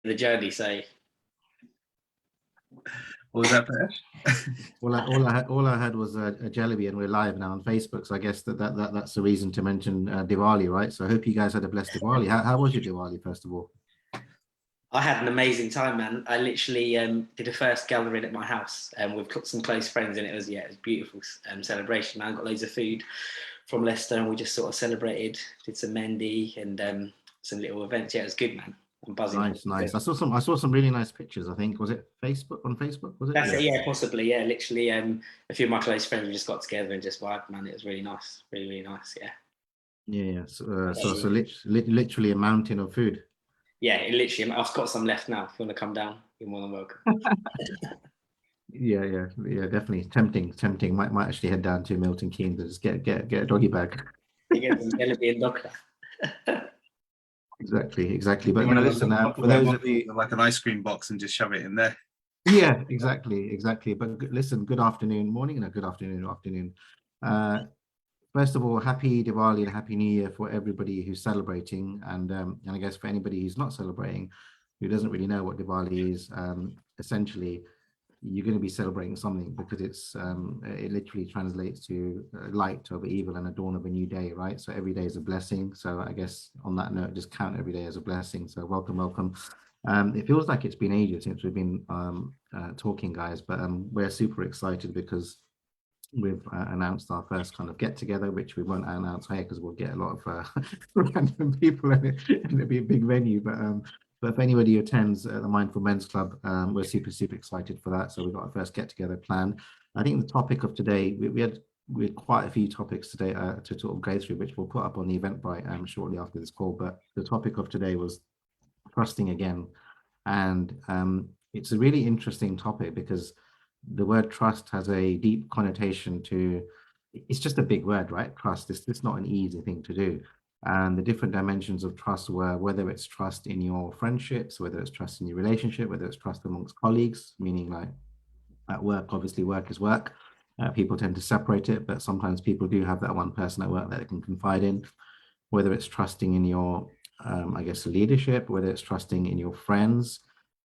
the journey. So what was that, Paresh? All I had was a Jollibee, and we're live now on Facebook. So I guess that's the reason to mention Diwali, right? So I hope you guys had a blessed Diwali. How was your Diwali, first of all? I had an amazing time, man. I literally did a first gathering at my house with some close friends, and it was a beautiful celebration. Man, got loads of food from Leicester, and we just sort of celebrated, did some Mendy and some little events. Yeah, it was good, man. I'm buzzing. Nice. I saw some really nice pictures. I think, was it on Facebook? Was it? That's it. Yeah, possibly. Yeah, literally. A few of my close friends we just got together and just vibed, man. It was really nice. Really nice. Yeah. Yeah. So literally a mountain of food. Yeah, it literally. I've got some left now. If you want to come down, you're more than welcome. Yeah, definitely. Tempting. Might actually head down to Milton Keynes and just get a doggy bag. You get some Jollibee and Doctor. Exactly. But listen, for those of you, like an ice cream box and just shove it in there. Yeah, exactly. But listen, good afternoon, morning, and good afternoon. First of all, happy Diwali and happy New Year for everybody who's celebrating, and I guess for anybody who's not celebrating, who doesn't really know what Diwali is. Essentially, you're going to be celebrating something because it literally translates to light over evil and a dawn of a new day, right? So every day is a blessing. So I guess on that note, just count every day as a blessing. So welcome. It feels like it's been ages since we've been talking, guys, but we're super excited because we've announced our first kind of get together, which we won't announce here because we'll get a lot of random people and it'll be a big venue. But if anybody attends the Mindful Men's Club, we're super excited for that. So we've got our first get together planned. I think the topic of today, we had quite a few topics today to sort of go through, which we'll put up on the Eventbrite shortly after this call. But the topic of today was trusting again, and it's a really interesting topic because the word trust has a deep connotation to, it's just a big word, right? Trust. It's not an easy thing to do. And the different dimensions of trust were whether it's trust in your friendships, whether it's trust in your relationship, whether it's trust amongst colleagues, meaning like at work, obviously work is work. People tend to separate it, but sometimes people do have that one person at work that they can confide in, whether it's trusting in your, I guess, leadership, whether it's trusting in your friends.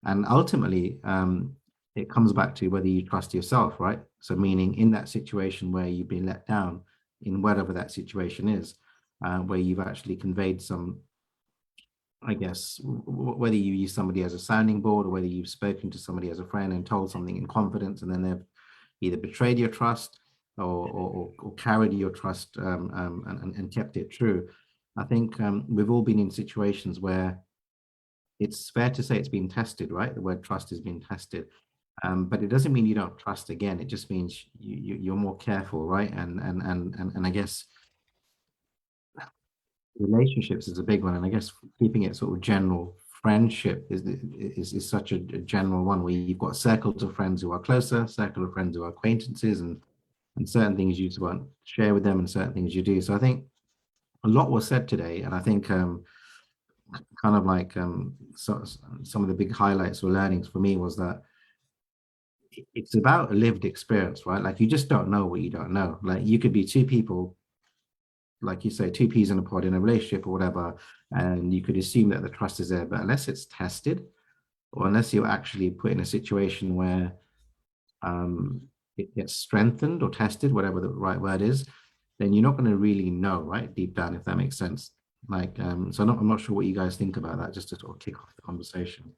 And ultimately, it comes back to whether you trust yourself, right? So meaning in that situation where you've been let down, in whatever that situation is, where you've actually conveyed some, I guess, whether you use somebody as a sounding board or whether you've spoken to somebody as a friend and told something in confidence, and then they've either betrayed your trust or carried your trust and kept it true. I think we've all been in situations where it's fair to say it's been tested, right? The word trust has been tested. But it doesn't mean you don't trust again. It just means you're more careful, right? And I guess relationships is a big one. And I guess keeping it sort of general, friendship is such a general one where you've got circles of friends who are closer, circle of friends who are acquaintances, and certain things you just won't share with them and certain things you do. So I think a lot was said today, and I think kind of like some of the big highlights or learnings for me was that it's about a lived experience, right? Like you just don't know what you don't know. Like you could be two people, like you say, two peas in a pod in a relationship or whatever, and you could assume that the trust is there, but unless it's tested, or unless you're actually put in a situation where it gets strengthened or tested, whatever the right word is, then you're not going to really know, right, deep down, if that makes sense. Like, so I'm not sure what you guys think about that, just to sort of kick off the conversation.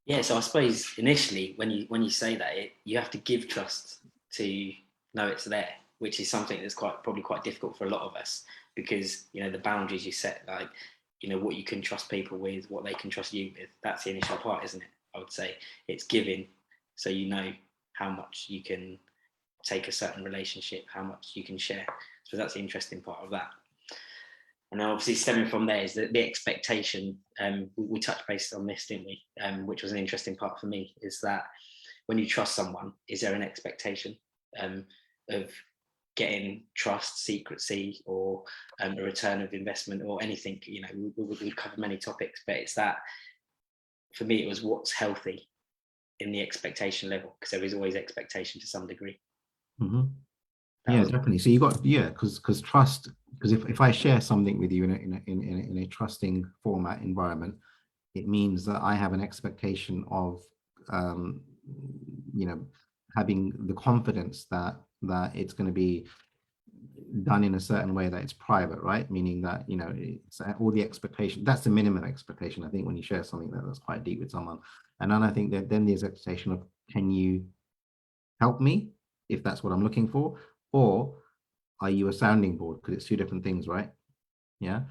Yeah, so I suppose initially when you say that, you have to give trust to know it's there, which is something that's probably quite difficult for a lot of us because the boundaries you set, like what you can trust people with, what they can trust you with. That's the initial part, isn't it? I would say it's giving, so you know how much you can take a certain relationship, how much you can share. So that's the interesting part of that. And then obviously stemming from there is the expectation. We touched base on this, didn't we? Which was an interesting part for me, is that when you trust someone, is there an expectation of getting trust, secrecy, or a return of investment or anything? We've covered many topics, but it's that, for me, it was what's healthy in the expectation level, because there is always expectation to some degree. Mm-hmm. Yeah, definitely. So you got, because trust, because if I share something with you in a trusting format environment, it means that I have an expectation of, um, you know, having the confidence that it's going to be done in a certain way, that it's private, right? Meaning that, you know, it's all the expectation, that's the minimum expectation, I think, when you share something that's quite deep with someone. And then I think that then there's expectation of, can you help me if that's what I'm looking for? Or are you a sounding board? Because it's two different things, right? Yeah.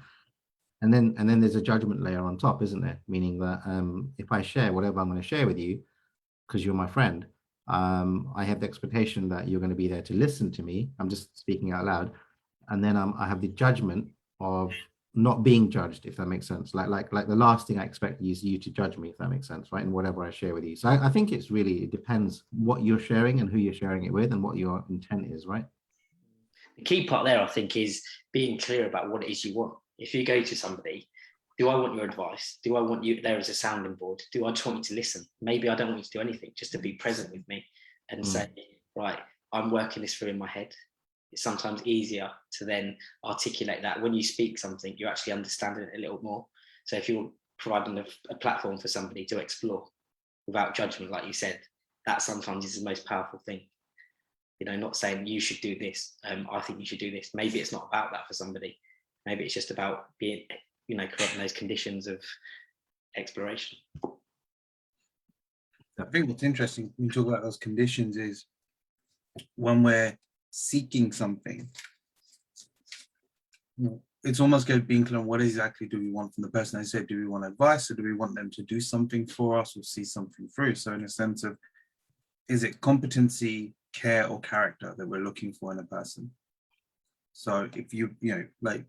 And then there's a judgment layer on top, isn't there? Meaning that if I share whatever I'm going to share with you, because you're my friend, I have the expectation that you're going to be there to listen to me. I'm just speaking out loud. And then I have the judgment of not being judged, if that makes sense. Like the last thing I expect is you to judge me, if that makes sense, right? In whatever I share with you. So I think it's really, it depends what you're sharing and who you're sharing it with and what your intent is, right? The key part there, I think, is being clear about what it is you want. If you go to somebody, do I want your advice? Do I want you there as a sounding board? Do I just want you to listen? Maybe I don't want you to do anything, just to be present with me and say, right, I'm working this through in my head. It's sometimes easier to then articulate that. When you speak something, you're actually understanding it a little more. So if you're providing a platform for somebody to explore without judgment, like you said, that sometimes is the most powerful thing. You know, not saying you should do this. I think you should do this. Maybe it's not about that for somebody. Maybe it's just about being, you know, creating those conditions of exploration. I think what's interesting when you talk about those conditions is when we're seeking something, it's almost being clear on what exactly do we want from the person. I said, do we want advice or do we want them to do something for us or see something through? So in a sense of, is it competency, care, or character that we're looking for in a person? So if you know, like,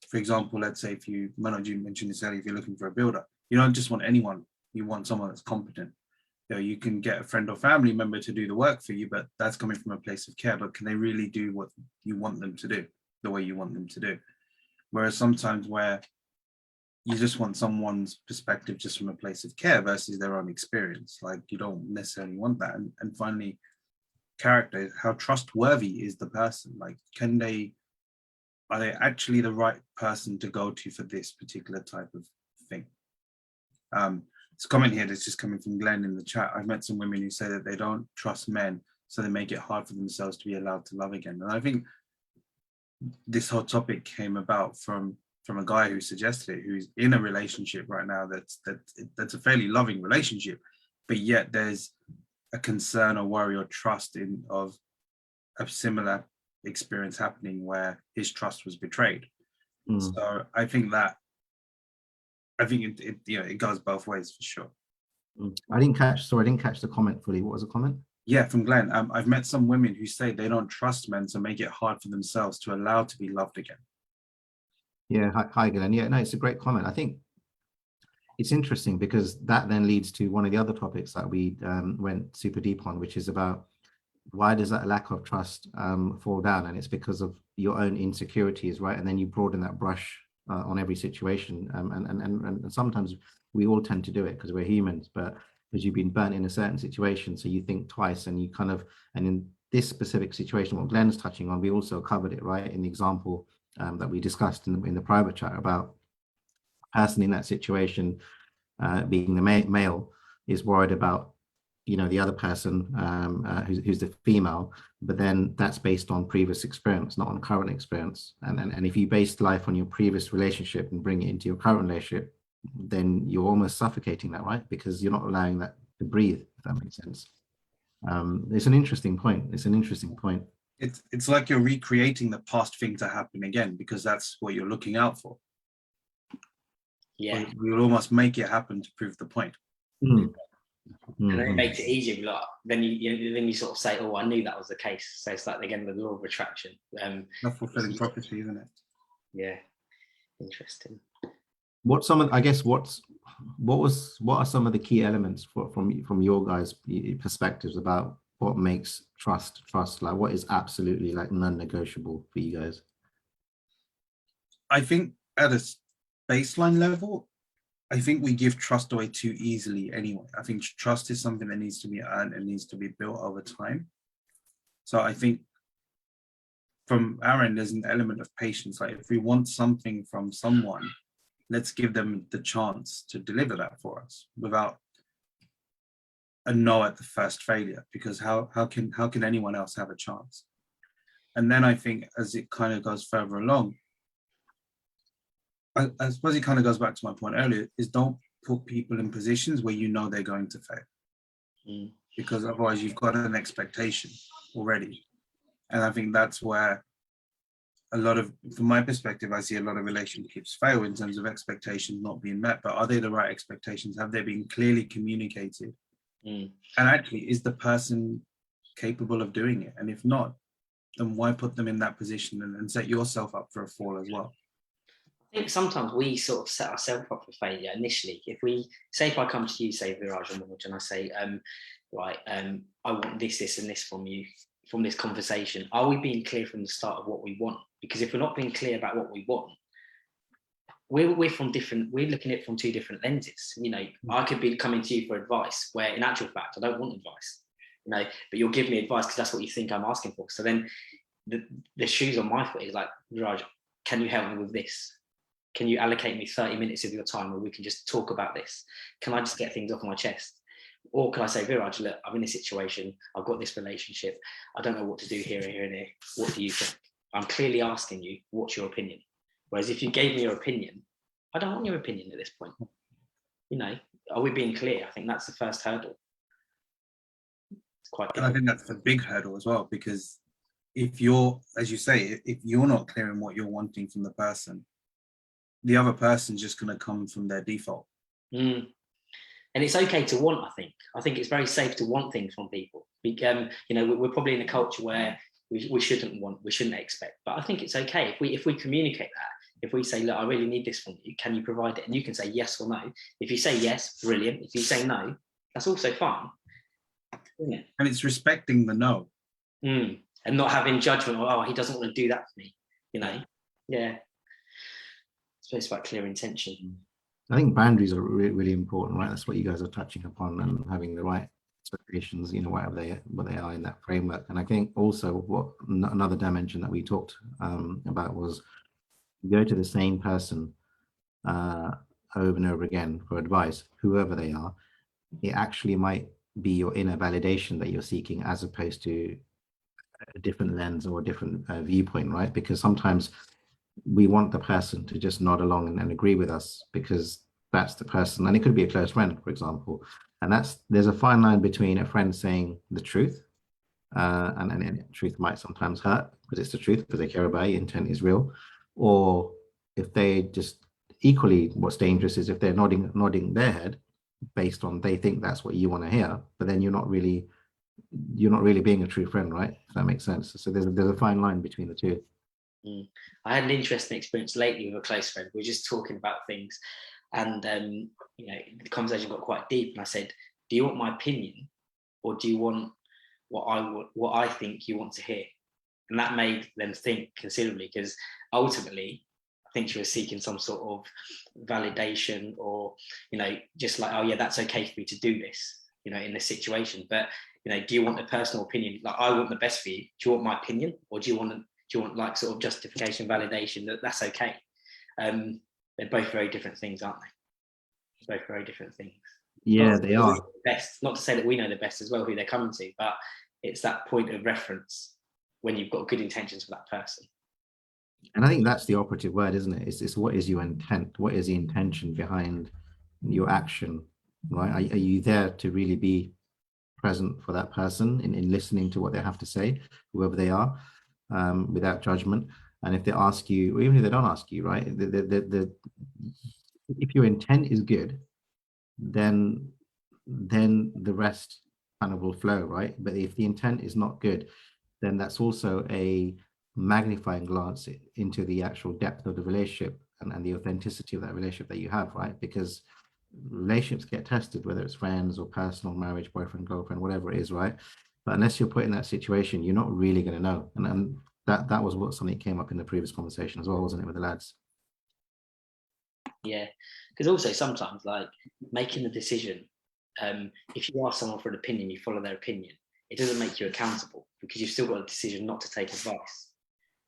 for example, let's say if you, Manoj, you mentioned this earlier, if you're looking for a builder, you don't just want anyone, you want someone that's competent. You know, you can get a friend or family member to do the work for you, but that's coming from a place of care. But can they really do what you want them to do, the way you want them to do? Whereas sometimes where you just want someone's perspective just from a place of care versus their own experience, like you don't necessarily want that. And finally, character, how trustworthy is the person? Like, are they actually the right person to go to for this particular type of thing? It's a comment here that's just coming from Glenn in the chat. I've met some women who say that they don't trust men, so they make it hard for themselves to be allowed to love again. And I think this whole topic came about from a guy who suggested it, who's in a relationship right now that's a fairly loving relationship, but yet there's a concern or worry or trust of a similar experience happening where his trust was betrayed. So I think it you know, it goes both ways for sure. I didn't catch the comment fully. What was the comment? Yeah, from Glenn. I've met some women who say they don't trust men, so make it hard for themselves to allow to be loved again. Yeah, hi Glenn. Yeah, no, it's a great comment. I think it's interesting because that then leads to one of the other topics that we went super deep on, which is about why does that lack of trust fall down? And it's because of your own insecurities, right? And then you broaden that brush on every situation. And sometimes we all tend to do it because we're humans, but because you've been burnt in a certain situation, so you think twice and you kind of, and in this specific situation, what Glenn's touching on, we also covered it, right? In the example that we discussed in the private chat about a person in that situation being the male is worried about, you know, the other person who's the female, but then that's based on previous experience, not on current experience. And if you base life on your previous relationship and bring it into your current relationship, then you're almost suffocating that, right? Because you're not allowing that to breathe, if that makes sense. It's an interesting point. It's like you're recreating the past thing to happen again because that's what you're looking out for. Yeah. We'll almost make it happen to prove the point. And then it makes it easier. Like, then you sort of say, "Oh, I knew that was the case." So it's like again the law of attraction. Not fulfilling prophecy, isn't it? Yeah, interesting. What are some of the key elements from your guys' perspectives about what makes trust? Like, what is absolutely like non-negotiable for you guys? I think at a baseline level, I think we give trust away too easily anyway. I think trust is something that needs to be earned and needs to be built over time. So I think from our end, there's an element of patience. Like if we want something from someone, let's give them the chance to deliver that for us without a no at the first failure, because how can anyone else have a chance? And then I think as it kind of goes further along, I suppose it kind of goes back to my point earlier, is don't put people in positions where you know they're going to fail, because otherwise you've got an expectation already. And I think that's where a lot of, from my perspective, I see a lot of relationships fail in terms of expectations not being met. But are they the right expectations? Have they been clearly communicated? And actually, is the person capable of doing it? And if not, then why put them in that position and set yourself up for a fall as well? I think sometimes we sort of set ourselves up for failure initially. If we say, if I come to you, say Viraj or Morge, and I say, I want this, this, and this from you, from this conversation, are we being clear from the start of what we want? Because if we're not being clear about what we want, we're from different, we're looking at it from two different lenses. You know, I could be coming to you for advice where in actual fact, I don't want advice, you know, but you'll give me advice because that's what you think I'm asking for. So then the shoes on my foot is like, Viraj, can you help me with this? Can you allocate me 30 minutes of your time where we can just talk about this? Can I just get things off my chest? Or can I say, Viraj, look, I'm in this situation. I've got this relationship. I don't know what to do here and here and here. What do you think? I'm clearly asking you, what's your opinion? Whereas if you gave me your opinion, I don't want your opinion at this point. You know, are we being clear? I think that's the first hurdle. It's quite And I think that's a big hurdle as well, because if you're, as you say, if you're not clear in what you're wanting from the person, the other person's just going to come from their default. And it's okay to want, I think. I think it's very safe to want things from people. You know, we're probably in a culture where we shouldn't want, we shouldn't expect. But I think it's okay if we communicate that. If we say, look, I really need this from you, can you provide it? And you can say yes or no. If you say yes, brilliant. If you say no, that's also fine. Isn't it? And it's respecting the no. And not having judgment, or, oh, he doesn't want to do that for me, you know? Yeah. So it's about clear intention. I think boundaries are really important, right? That's what you guys are touching upon, and having the right expectations, you know, what they are in that framework. And I think also what another dimension that we talked about was, you go to the same person over and over again for advice, whoever they are, it actually might be your inner validation that you're seeking, as opposed to a different lens or a different viewpoint, right? Because sometimes we want the person to just nod along and agree with us because that's the person, and it could be a close friend, for example. And there's a fine line between a friend saying the truth, and truth might sometimes hurt because it's the truth, because they care about you, intent is real. Or if they just, equally what's dangerous is if they're nodding their head based on they think that's what you want to hear, but then you're not really being a true friend, right? If that makes sense. So there's a fine line between the two. I had an interesting experience lately with a close friend. We were just talking about things, and you know, the conversation got quite deep. And I said, "Do you want my opinion, or do you want what I think you want to hear?" And that made them think considerably, because ultimately, I think she was seeking some sort of validation, or, you know, just like, oh yeah, that's okay for me to do this, you know, in this situation. But, you know, do you want a personal opinion? Like, I want the best for you. Do you want my opinion, or do you want like sort of justification, validation that that's okay? They're both very different things, aren't they? Both very different things. Yeah, they are. Best, not to say that we know the best as well who they're coming to, but it's that point of reference when you've got good intentions for that person. And I think that's the operative word, isn't it? It's what is your intent? What is the intention behind your action, right? Are you there to really be present for that person in listening to what they have to say, whoever they are, without judgment? And if they ask you, or even if they don't ask you, right, if your intent is good, then the rest kind of will flow, right? But if the intent is not good, then that's also a magnifying glance into the actual depth of the relationship and the authenticity of that relationship that you have, right? Because relationships get tested, whether it's friends or personal, marriage, boyfriend, girlfriend, whatever it is, right? But unless you're put in that situation, you're not really going to know. And that was something that came up in the previous conversation as well, wasn't it, with the lads? Yeah, because also sometimes, like, making the decision, if you ask someone for an opinion, you follow their opinion, it doesn't make you accountable, because you've still got a decision not to take advice.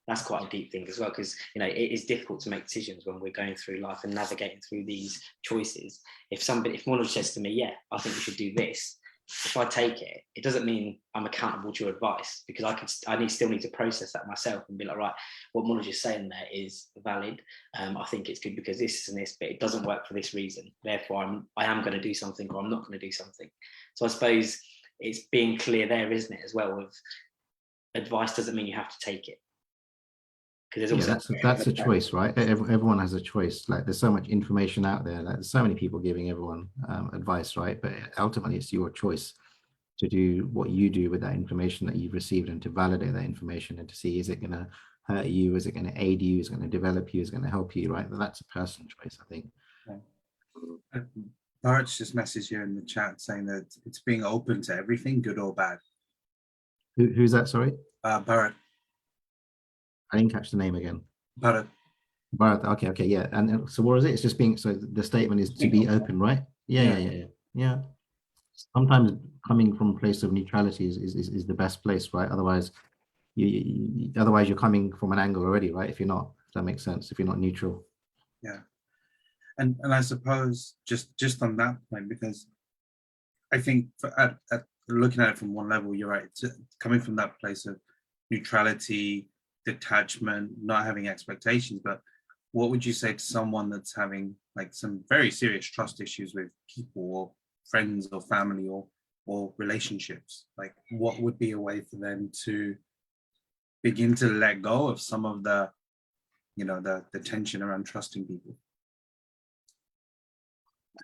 that's quite a deep thing as well, because you know it is difficult to make decisions when we're going through life and navigating through these choices. If one of says to me, yeah, I think we should do this, if I take it, it doesn't mean I'm accountable to your advice, because still need to process that myself and be like, right, what Monoj is saying there is valid. I think it's good because this and this, but it doesn't work for this reason. Therefore, I am going to do something, or I'm not going to do something. So I suppose it's being clear there, isn't it, as well? With advice doesn't mean you have to take it. Yeah, that's a choice, right? Everyone has a choice. Like there's so much information out there. Like there's so many people giving everyone advice, right? But ultimately, it's your choice to do what you do with that information that you've received, and to validate that information and to see, is it going to hurt you? Is it going to aid you? Is it going to develop you? Is it going to help you? Right? But that's a personal choice, I think. Bharat's just messaged here in the chat saying that it's being open to everything, good or bad. Who's that? Sorry, Bharat. I didn't catch the name again. Bharat. Bharat. Okay, yeah. And so what is it? It's just being, so the statement is to be open, right? Yeah. Sometimes coming from a place of neutrality is the best place, right? Otherwise, otherwise you're coming from an angle already, right? If that makes sense. If you're not neutral. Yeah. And I suppose just on that point, because I think at looking at it from one level, you're right. It's coming from that place of neutrality, detachment, not having expectations. But what would you say to someone that's having like some very serious trust issues with people or friends or family or relationships? Like, what would be a way for them to begin to let go of some of the, you know, the tension around trusting people?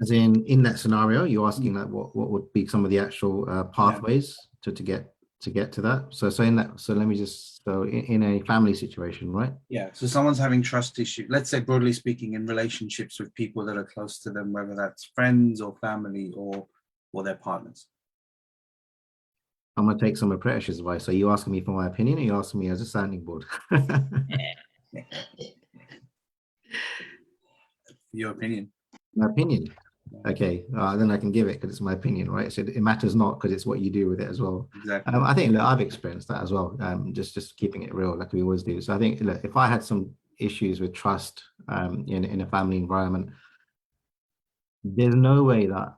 As in that scenario, you're asking like what would be some of the actual pathways to get to that. So let me just, in a family situation, right? Yeah. So someone's having trust issues, let's say broadly speaking, in relationships with people that are close to them, whether that's friends or family or their partners. I'm going to take some of Pretish's advice. Are you asking me for my opinion, or are you asking me as a sounding board? Your opinion. My opinion. Okay, then I can give it because it's my opinion, right? So it matters not because it's what you do with it as well. Exactly. I think I've experienced that as well. Just keeping it real, like we always do. So I think if I had some issues with trust in a family environment, there's no way that,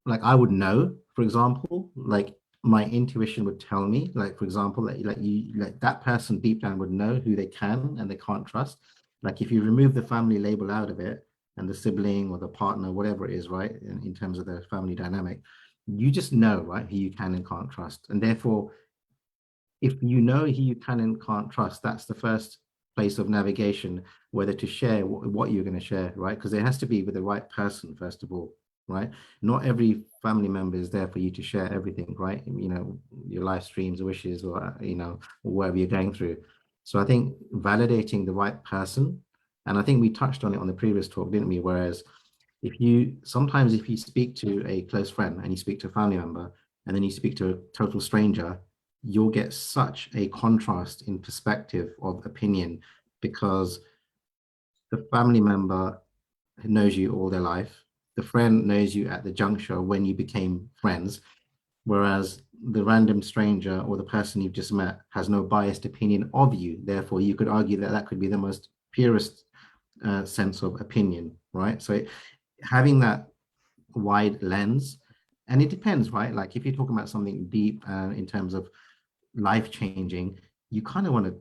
like, I would know. For example, like my intuition would tell me, like, for example, like that person deep down would know who they can and they can't trust. Like if you remove the family label out of it, and the sibling or the partner, whatever it is, right, in terms of the family dynamic, you just know, right, who you can and can't trust. And therefore, if you know who you can and can't trust, that's the first place of navigation, whether to share what you're going to share, right? Because it has to be with the right person, first of all, right? Not every family member is there for you to share everything, right? You know, your life streams, wishes, or, you know, whatever you're going through. So I think validating the right person, and I think we touched on it on the previous talk, didn't we? Whereas sometimes if you speak to a close friend and you speak to a family member and then you speak to a total stranger, you'll get such a contrast in perspective of opinion, because the family member knows you all their life. The friend knows you at the juncture when you became friends, whereas the random stranger or the person you've just met has no biased opinion of you. Therefore, you could argue that could be the most purest sense of opinion, right? So having that wide lens, and it depends, right? Like if you're talking about something deep in terms of life changing, you kind of want to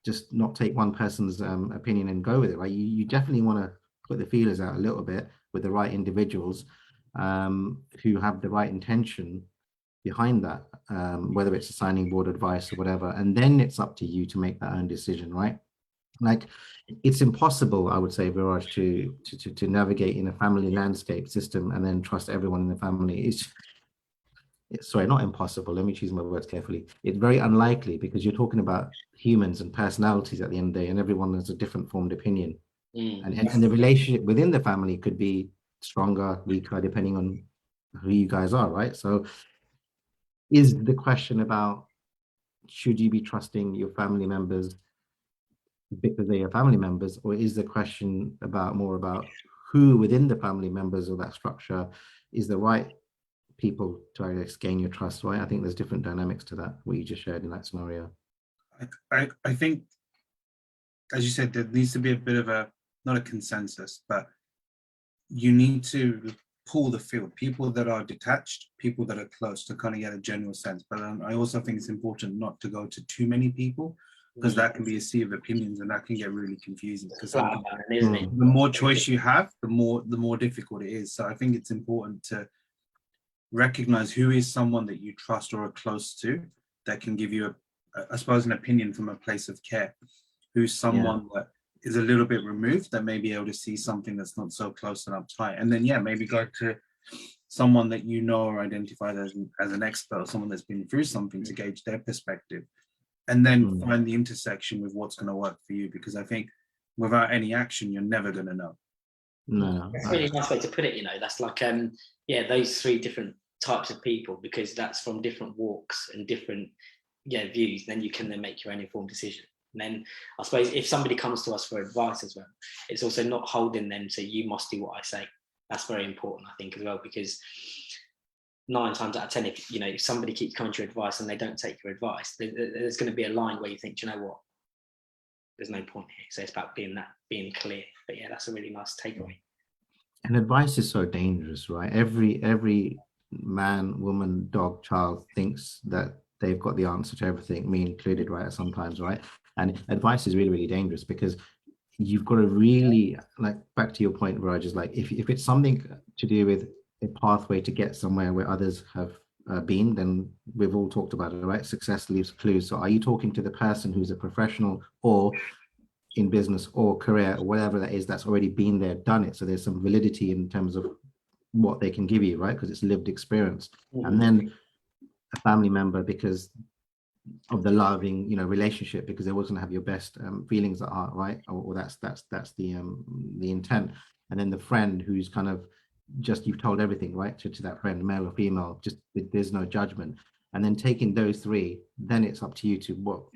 just not take one person's opinion and go with it, right? You definitely want to put the feelers out a little bit with the right individuals who have the right intention behind that, whether it's a signing board advice or whatever, and then it's up to you to make that own decision, right? Like it's impossible, I would say, Viraj, to navigate in a family landscape system and then trust everyone in the family. It's sorry, not impossible. Let me choose my words carefully. It's very unlikely because you're talking about humans and personalities at the end of the day, and everyone has a different formed opinion. And the relationship within the family could be stronger, weaker, depending on who you guys are, right? So is the question about should you be trusting your family members because they are family members, or is the question more about who within the family members of that structure is the right people to, I guess, gain your trust, right? I think there's different dynamics to that, what you just shared in that scenario. I think as you said, there needs to be a bit of a, not a consensus, but you need to pull the field, people that are detached, people that are close, to kind of get a general sense. But I also think it's important not to go to too many people, because that can be a sea of opinions and that can get really confusing. Because Flat out, isn't it? the more choice you have, the more difficult it is. So I think it's important to recognize who is someone that you trust or are close to that can give you I suppose, an opinion from a place of care. Who's someone that is a little bit removed, that may be able to see something that's not so close and uptight. And then, maybe go to someone that you know or identified as an expert, or someone that's been through something, to gauge their perspective. And then find the intersection with what's going to work for you. Because I think without any action, you're never going to know. No, That's a really nice way to put it. That's like, those three different types of people, because that's from different walks and different views. Then you can then make your own informed decision. And then I suppose if somebody comes to us for advice as well, it's also not holding them to, you must do what I say. That's very important, I think, as well, because 9 times out of 10, if somebody keeps coming to your advice and they don't take your advice, there's going to be a line where you think, do you know what? There's no point here. So it's about being clear. But that's a really nice takeaway. And advice is so dangerous, right? Every man, woman, dog, child thinks that they've got the answer to everything, me included, right? Sometimes, right? And advice is really, really dangerous, because you've got to really, like, back to your point, Raj, is like, if it's something to do with a pathway to get somewhere where others have been, then we've all talked about it, right? Success leaves clues. So are you talking to the person who's a professional or in business or career or whatever that is, that's already been there, done it? So there's some validity in terms of what they can give you, right? Because it's lived experience. And then a family member, because of the loving, relationship, because they always going to have your best feelings at heart, right? Or that's the intent. And then the friend, who's kind of just, you've told everything, right, to that friend, male or female, just there's no judgment. And then taking those three, then it's up to you to what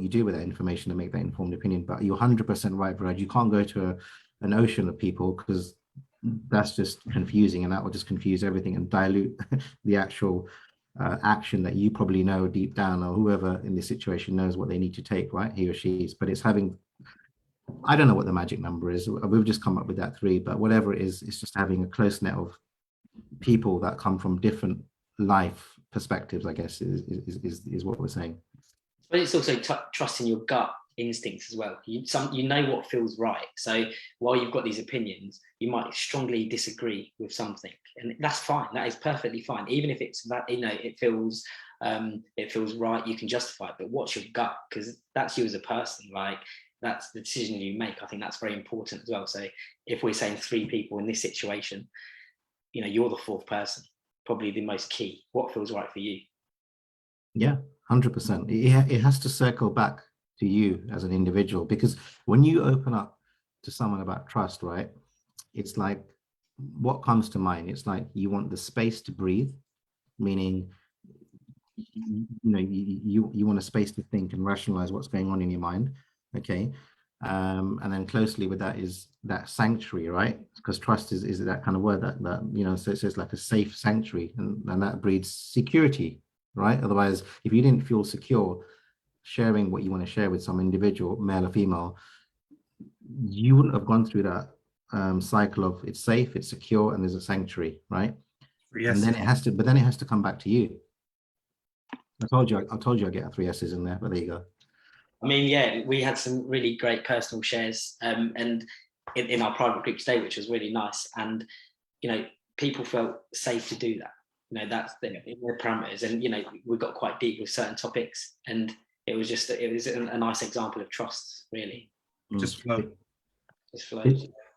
you do with that information to make that informed opinion. But you're 100% right, Brad. You can't go to an ocean of people, because that's just confusing, and that will just confuse everything and dilute the actual action that you probably know deep down, or whoever in this situation knows what they need to take, right? He or she is. But it's having, I don't know what the magic number is. We've just come up with that 3, but whatever it is, it's just having a close net of people that come from different life perspectives, I guess, is what we're saying. But it's also trusting your gut instincts as well. You know what feels right. So while you've got these opinions, you might strongly disagree with something, and that's fine. That is perfectly fine. Even if it's that, it feels right, you can justify it. But what's your gut? Because that's you as a person. Like, that's the decision you make. I think that's very important as well. So if we're saying 3 people in this situation, you're the 4th person, probably the most key. What feels right for you? Yeah, 100%. It has to circle back to you as an individual, because when you open up to someone about trust, right, it's like, what comes to mind? It's like, you want the space to breathe, meaning, you want a space to think and rationalize what's going on in your mind. Okay. And then closely with that is that sanctuary, right? Because trust is that kind of word that so it's like a safe sanctuary, and that breeds security, right? Otherwise, if you didn't feel secure sharing what you want to share with some individual, male or female, you wouldn't have gone through that cycle of, it's safe, it's secure, and there's a sanctuary, right? Yes. And then it has to come back to you. I told you I get a 3 S's in there, but there you go. I mean, we had some really great personal shares and in our private group today, which was really nice. And, people felt safe to do that. That's the parameters. And, we got quite deep with certain topics. And it was a nice example of trust, really. Just flow.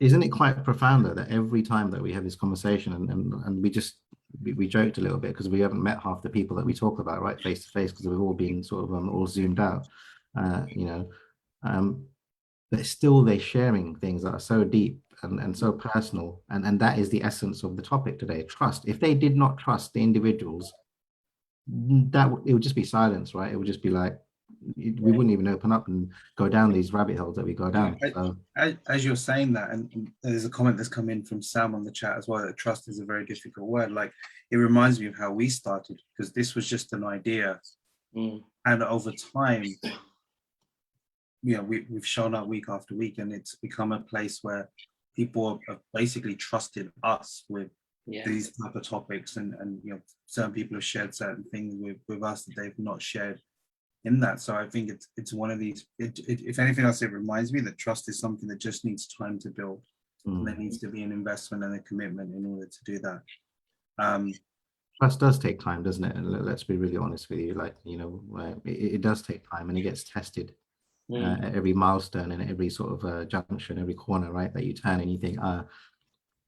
Isn't it quite profound, though, that every time that we have this conversation, and we joked a little bit because we haven't met half the people that we talk about, right, face to face, because we've all been sort of all zoomed out. But still they're sharing things that are so deep and so personal, and that is the essence of the topic today, trust. If they did not trust the individuals, it would just be silence, right? It would just be like, we wouldn't even open up and go down these rabbit holes that we go down. So, as you're saying that, and there's a comment that's come in from Sam on the chat as well, that trust is a very difficult word. Like, it reminds me of how we started, because this was just an idea. And over time, we've shown up week after week, and it's become a place where people have basically trusted us with Yeah. these type of topics, and certain people have shared certain things with us that they've not shared in that. So I think it's one of these, if anything else, it reminds me that trust is something that just needs time to build. And there needs to be an investment and a commitment in order to do that. Trust does take time, doesn't it? And let's be really honest with you, like, it does take time, and it gets tested at every milestone and every sort of junction, every corner, right, that you turn, and you think,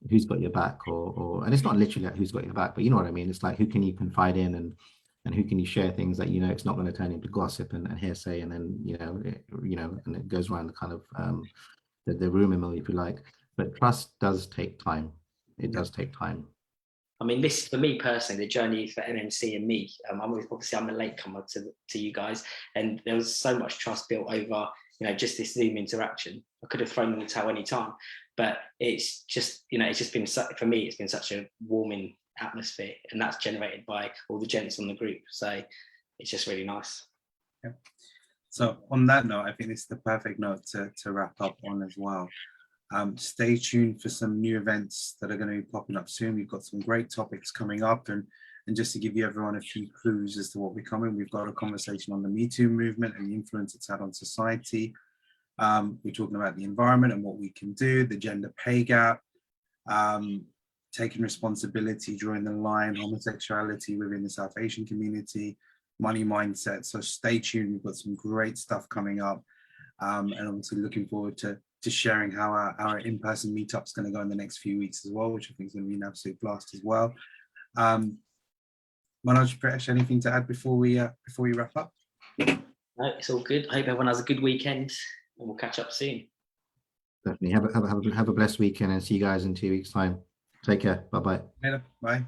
who's got your back, or and it's not literally like who's got your back, but you know what I mean. It's like, who can you confide in, and who can you share things that it's not going to turn into gossip and hearsay, and then and it goes around the kind of the rumor mill, if you like. But trust does take time. It does take time. I mean, this, for me personally, the journey for MMC and me, I'm a latecomer to you guys, and there was so much trust built over, just this Zoom interaction. I could have thrown in the towel any time, but it's just, it's just been, for me, it's been such a warming atmosphere, and that's generated by all the gents on the group. So it's just really nice. Yeah. So on that note, I think it's the perfect note to wrap up on as well. Stay tuned for some new events that are going to be popping up soon. We've got some great topics coming up, and just to give you everyone a few clues as to what we're coming, we've got a conversation on the Me Too movement and the influence it's had on society. We're talking about the environment and what we can do, the gender pay gap, taking responsibility, drawing the line, homosexuality within the South Asian community, money mindset. So stay tuned. We've got some great stuff coming up, and obviously looking forward to sharing how our in-person meetup is going to go in the next few weeks as well, which I think is going to be an absolute blast as well. Manoj, Pratesh, anything to add before we wrap up? No, it's all good. I hope everyone has a good weekend, and we'll catch up soon. Definitely have a blessed weekend, and see you guys in 2 weeks' time. Take care. Bye-bye. Later. Bye.